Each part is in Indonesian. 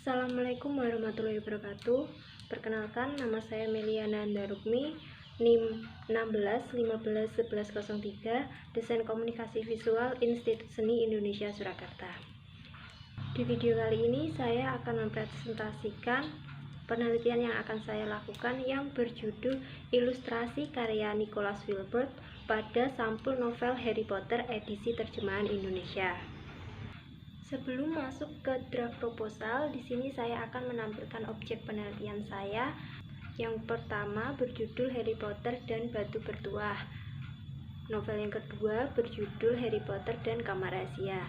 Assalamualaikum warahmatullahi wabarakatuh. Perkenalkan, nama saya Meliana Andarukmi, NIM 16151103, Desain Komunikasi Visual Institut Seni Indonesia Surakarta. Di video kali ini saya akan mempresentasikan penelitian yang akan saya lakukan yang berjudul Ilustrasi karya Nicholas Wilbert pada sampul novel Harry Potter edisi terjemahan Indonesia. Sebelum masuk ke draft proposal, di sini saya akan menampilkan objek penelitian saya. Yang pertama berjudul Harry Potter dan Batu Bertuah. Novel yang kedua berjudul Harry Potter dan Kamar Rahasia.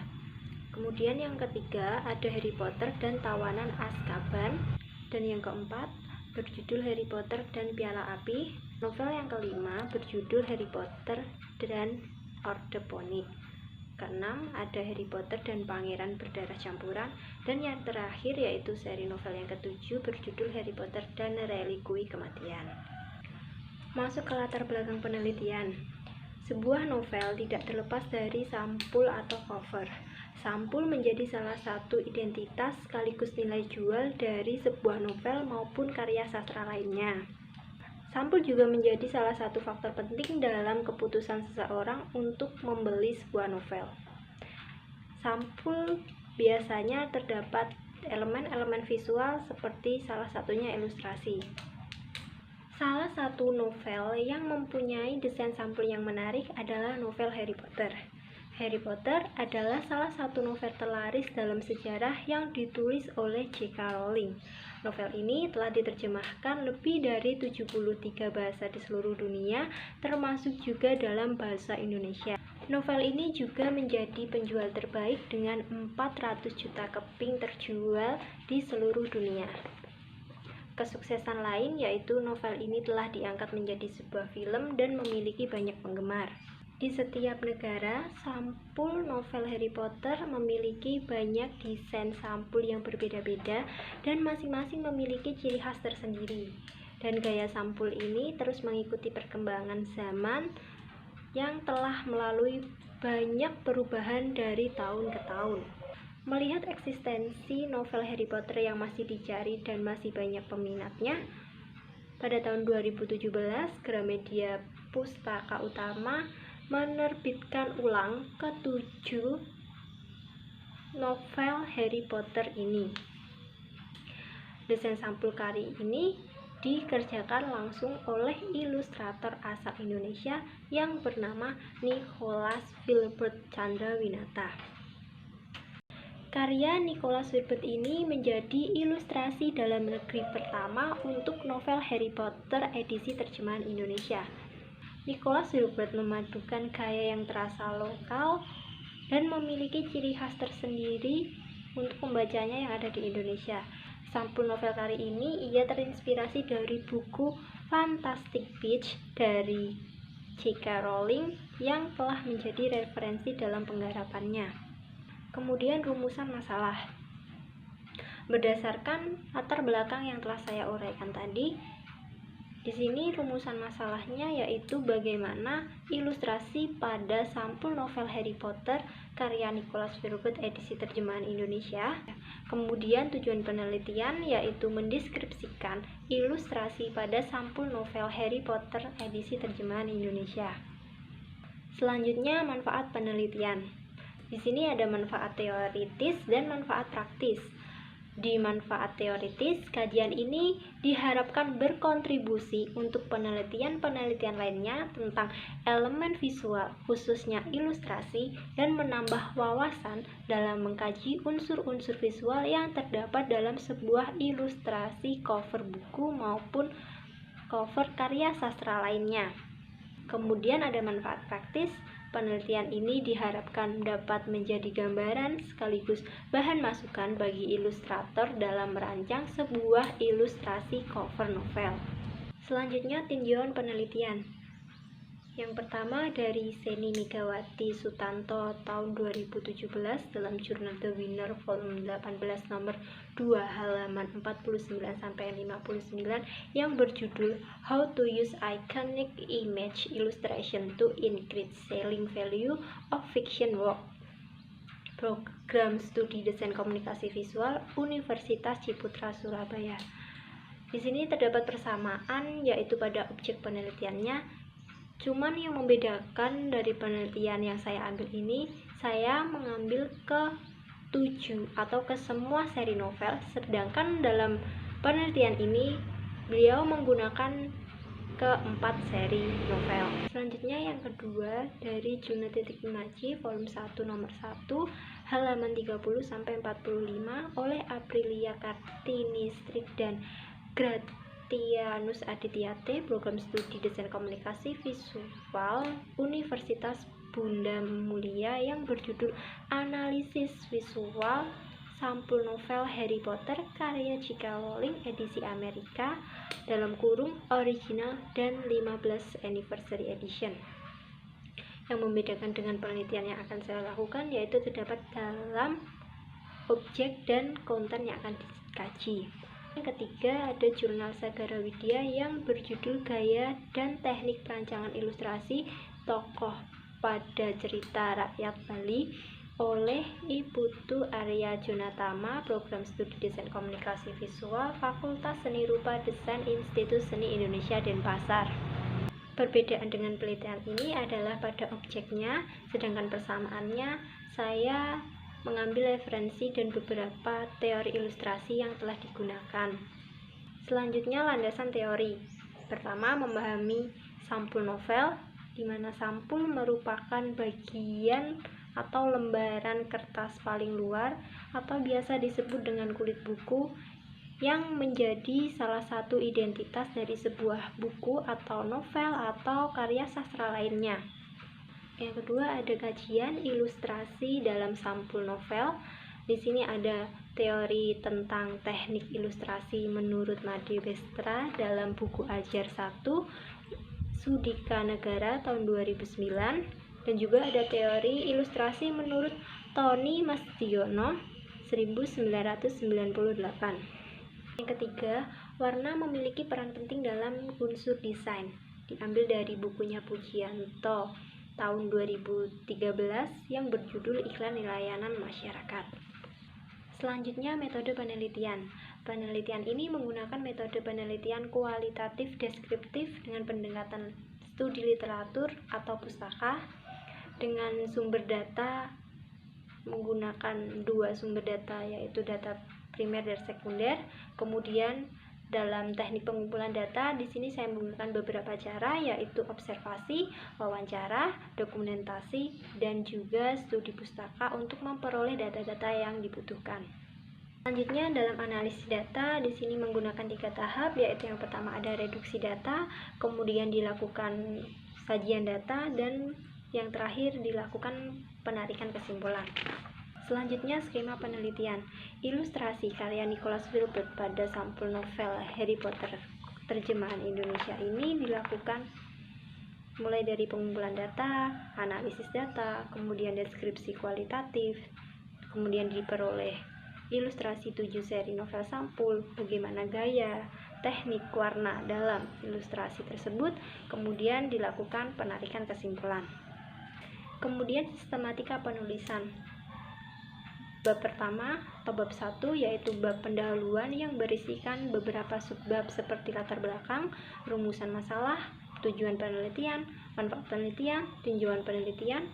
Kemudian yang ketiga ada Harry Potter dan Tawanan Azkaban. Dan yang keempat berjudul Harry Potter dan Piala Api. Novel yang kelima berjudul Harry Potter dan Orde Poni. Keenam ada Harry Potter dan Pangeran Berdarah Campuran, dan yang terakhir yaitu seri novel yang ketujuh berjudul Harry Potter dan Relikui Kematian. Masuk ke latar belakang penelitian. Sebuah novel tidak terlepas dari sampul atau cover. Sampul menjadi salah satu identitas sekaligus nilai jual dari sebuah novel maupun karya sastra lainnya. Sampul juga menjadi salah satu faktor penting dalam keputusan seseorang untuk membeli sebuah novel. Sampul biasanya terdapat elemen-elemen visual seperti salah satunya ilustrasi. Salah satu novel yang mempunyai desain sampul yang menarik adalah novel Harry Potter. Harry Potter adalah salah satu novel terlaris dalam sejarah yang ditulis oleh J.K. Rowling. Novel ini telah diterjemahkan lebih dari 73 bahasa di seluruh dunia, termasuk juga dalam bahasa Indonesia. Novel ini juga menjadi penjual terbaik dengan 400 juta keping terjual di seluruh dunia. Kesuksesan lain yaitu novel ini telah diangkat menjadi sebuah film dan memiliki banyak penggemar. Di setiap negara, sampul novel Harry Potter memiliki banyak desain sampul yang berbeda-beda dan masing-masing memiliki ciri khas tersendiri. Dan gaya sampul ini terus mengikuti perkembangan zaman yang telah melalui banyak perubahan dari tahun ke tahun. Melihat eksistensi novel Harry Potter yang masih dicari dan masih banyak peminatnya, pada tahun 2017, Gramedia Pustaka Utama menerbitkan ulang ke-7 novel Harry Potter ini. Desain sampul karya ini dikerjakan langsung oleh ilustrator asal Indonesia yang bernama Nicholas Wilbert Chandrawinata. Karya Nicholas Wilbert ini menjadi ilustrasi dalam negeri pertama untuk novel Harry Potter edisi terjemahan Indonesia. Nicholas Wilbert memadukan gaya yang terasa lokal dan memiliki ciri khas tersendiri untuk pembacanya yang ada di Indonesia. Sampul novel kali ini ia terinspirasi dari buku Fantastic Beasts dari J.K. Rowling yang telah menjadi referensi dalam penggarapannya. Kemudian rumusan masalah. Berdasarkan latar belakang yang telah saya uraikan tadi, di sini rumusan masalahnya yaitu bagaimana ilustrasi pada sampul novel Harry Potter karya Nicholas Wilbert edisi terjemahan Indonesia. Kemudian tujuan penelitian yaitu mendeskripsikan ilustrasi pada sampul novel Harry Potter edisi terjemahan Indonesia. Selanjutnya manfaat penelitian. Di sini ada manfaat teoritis dan manfaat praktis. Di manfaat teoritis, kajian ini diharapkan berkontribusi untuk penelitian-penelitian lainnya tentang elemen visual, khususnya ilustrasi, dan menambah wawasan dalam mengkaji unsur-unsur visual yang terdapat dalam sebuah ilustrasi cover buku maupun cover karya sastra lainnya. Kemudian ada manfaat praktis. Penelitian ini diharapkan dapat menjadi gambaran sekaligus bahan masukan bagi ilustrator dalam merancang sebuah ilustrasi cover novel. Selanjutnya tinjauan penelitian. Yang pertama dari Seni Megawati Sutanto tahun 2017 dalam jurnal The Winner volume 18 nomor 2 halaman 49-59 yang berjudul How to Use Iconic Image Illustration to Increase Selling Value of Fiction Work. Program Studi Desain Komunikasi Visual Universitas Ciputra Surabaya. Di sini terdapat persamaan yaitu pada objek penelitiannya. Cuman yang membedakan dari penelitian yang saya ambil ini, saya mengambil ke 7 atau ke semua seri novel, sedangkan dalam penelitian ini beliau menggunakan ke 4 seri novel. Selanjutnya yang kedua dari Juna Titik Imaji volume 1 nomor 1 halaman 30 sampai 45 oleh Aprilia Kartini Strik dan Gratianus Adityate, program studi desain komunikasi visual Universitas Bunda Mulia yang berjudul Analisis Visual Sampul Novel Harry Potter karya J.K. Rowling edisi Amerika dalam kurung original dan 15 anniversary edition. Yang membedakan dengan penelitian yang akan saya lakukan yaitu terdapat dalam objek dan konten yang akan dikaji. Yang ketiga ada jurnal Sagara Widya yang berjudul Gaya dan Teknik Perancangan Ilustrasi Tokoh pada Cerita Rakyat Bali oleh Iputu Arya Jonatama, program studi desain komunikasi visual Fakultas Seni Rupa Desain Institut Seni Indonesia Denpasar. Perbedaan dengan penelitian ini adalah pada objeknya, sedangkan persamaannya saya mengambil referensi dan beberapa teori ilustrasi yang telah digunakan. Selanjutnya landasan teori. Pertama, memahami sampul novel, di mana sampul merupakan bagian atau lembaran kertas paling luar atau biasa disebut dengan kulit buku yang menjadi salah satu identitas dari sebuah buku atau novel atau karya sastra lainnya. Yang kedua ada kajian ilustrasi dalam sampul novel. Di sini ada teori tentang teknik ilustrasi menurut Made Bestra dalam buku Ajar 1 Sudika Negara tahun 2009. Dan juga ada teori ilustrasi menurut Tony Masdiono 1998. Yang ketiga, warna memiliki peran penting dalam unsur desain. Diambil dari bukunya Pujianto tahun 2013 yang berjudul Iklan Layanan Masyarakat. Selanjutnya metode penelitian. Penelitian ini menggunakan metode penelitian kualitatif deskriptif dengan pendekatan studi literatur atau pustaka dengan sumber data menggunakan 2 sumber data yaitu data primer dan sekunder. Kemudian dalam teknik pengumpulan data di sini saya menggunakan beberapa cara yaitu observasi, wawancara, dokumentasi dan juga studi pustaka untuk memperoleh data-data yang dibutuhkan. Selanjutnya dalam analisis data di sini menggunakan 3 tahap yaitu yang pertama ada reduksi data, kemudian dilakukan sajian data dan yang terakhir dilakukan penarikan kesimpulan. Selanjutnya skema penelitian. Ilustrasi karya Nicholas Wilbert pada sampul novel Harry Potter terjemahan Indonesia ini dilakukan mulai dari pengumpulan data, analisis data, kemudian deskripsi kualitatif, kemudian diperoleh ilustrasi 7 seri novel sampul, bagaimana gaya, teknik, warna dalam ilustrasi tersebut, kemudian dilakukan penarikan kesimpulan. Kemudian sistematika penulisan. Bab pertama atau bab 1 yaitu bab pendahuluan yang berisikan beberapa subbab seperti latar belakang, rumusan masalah, tujuan penelitian, manfaat penelitian, tinjauan penelitian,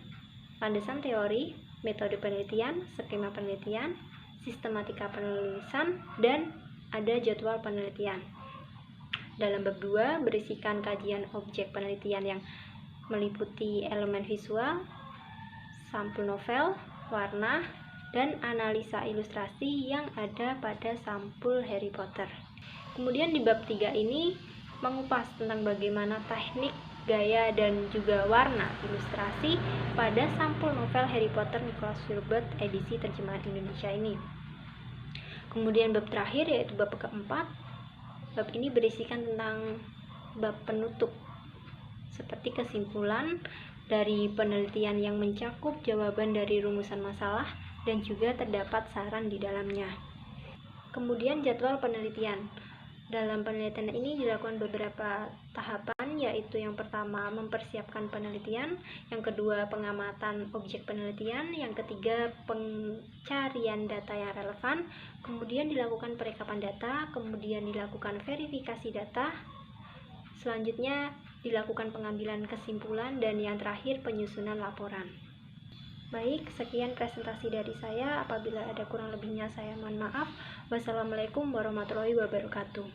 landasan teori, metode penelitian, skema penelitian, sistematika penulisan, dan ada jadwal penelitian. Dalam bab 2 berisikan kajian objek penelitian yang meliputi elemen visual, sampul novel, warna, dan analisa ilustrasi yang ada pada sampul Harry Potter. Kemudian di bab 3 ini mengupas tentang bagaimana teknik, gaya, dan juga warna ilustrasi pada sampul novel Harry Potter Nicholas Wilbert edisi terjemahan Indonesia ini. Kemudian bab terakhir yaitu bab keempat. Bab ini berisikan tentang bab penutup seperti kesimpulan dari penelitian yang mencakup jawaban dari rumusan masalah dan juga terdapat saran di dalamnya. Kemudian jadwal penelitian. Dalam penelitian ini dilakukan beberapa tahapan, yaitu yang pertama mempersiapkan penelitian, yang kedua pengamatan objek penelitian, yang ketiga pencarian data yang relevan, kemudian dilakukan perekapan data, kemudian dilakukan verifikasi data, selanjutnya dilakukan pengambilan kesimpulan, dan yang terakhir penyusunan laporan. Baik, sekian presentasi dari saya. Apabila ada kurang lebihnya saya mohon maaf. Wassalamualaikum warahmatullahi wabarakatuh.